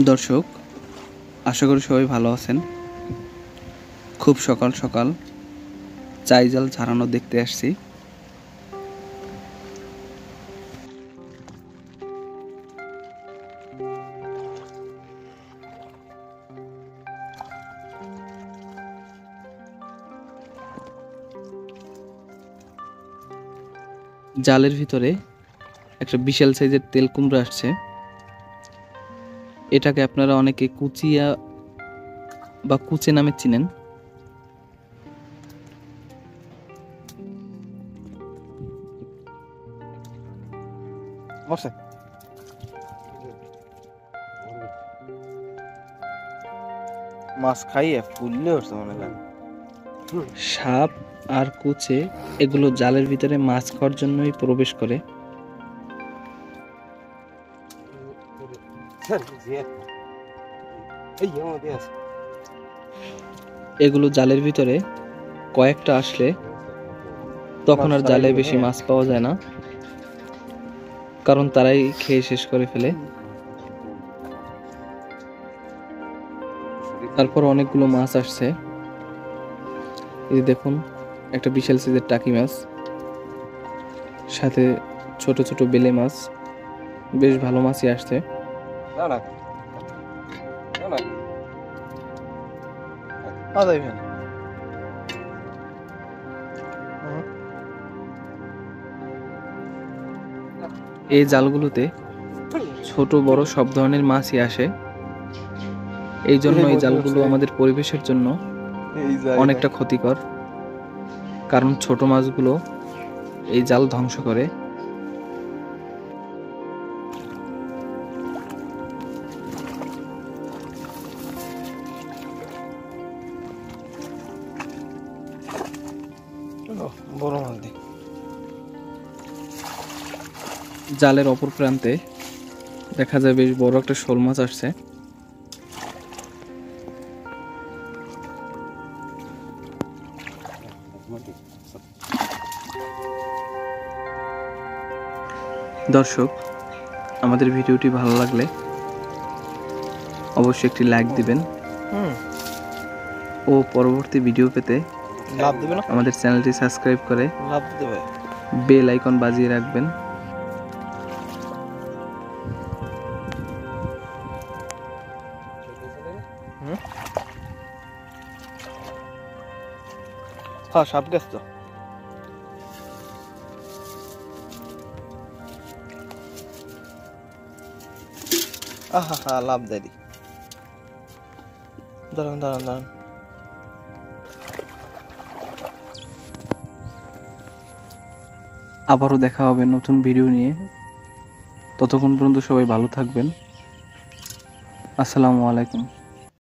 দর্শক, আশা করি সবাই ভালো আছেন। খুব সকাল সকাল চাই জাল ঝাড়ানো দেখতে আসছি। জালের ভিতরে একটা বিশাল সাইজের তেল কুমড়া আসছে। এটাকে আপনারা অনেকে কুচিয়া বা কুচে নামে চিনেন। মাছ খাইয়ে ফুললে উঠছে মনে হয়। সাপ আর কুচে এগুলো জালের ভিতরে মাছ খাওয়ার জন্যই প্রবেশ করে। এগুলো জালের ভিতরে কয়েকটা আসলে তখন আর জালে বেশি মাছ পাওয়া যায় না, কারণ তারাই খেয়ে শেষ করে ফেলে। তারপর অনেকগুলো মাছ আসছে। এই দেখুন, একটা বিশাল সাইজের টাকি মাছ, সাথে ছোট ছোট বেলে মাছ। বেশ ভালো মাছই আসছে। এই জালগুলোতে ছোট বড় সব ধরনের মাছই আসে। এই জন্য এই জালগুলো আমাদের পরিবেশের জন্য অনেকটা ক্ষতিকর, কারণ ছোট মাছগুলো এই জাল ধ্বংস করে। জালের অপর প্রান্তে দেখা যায় বেশ বড় একটা শোল মাছ আসছে। দর্শক, আমাদের ভিডিওটি ভালো লাগলে অবশ্যই একটি লাইক দিবেন ও পরবর্তী ভিডিও পেতে আমাদের চ্যানেলটি সাবস্ক্রাইব করে বেল আইকন বাজিয়ে রাখবেন। হ্যাঁ, সাপ গেছ তো। আহা, লাভ দেরি। দাঁড়ান। আবারও দেখা হবে নতুন ভিডিও নিয়ে। ততক্ষণ পর্যন্ত সবাই ভালো থাকবেন। আসসালামু আলাইকুম।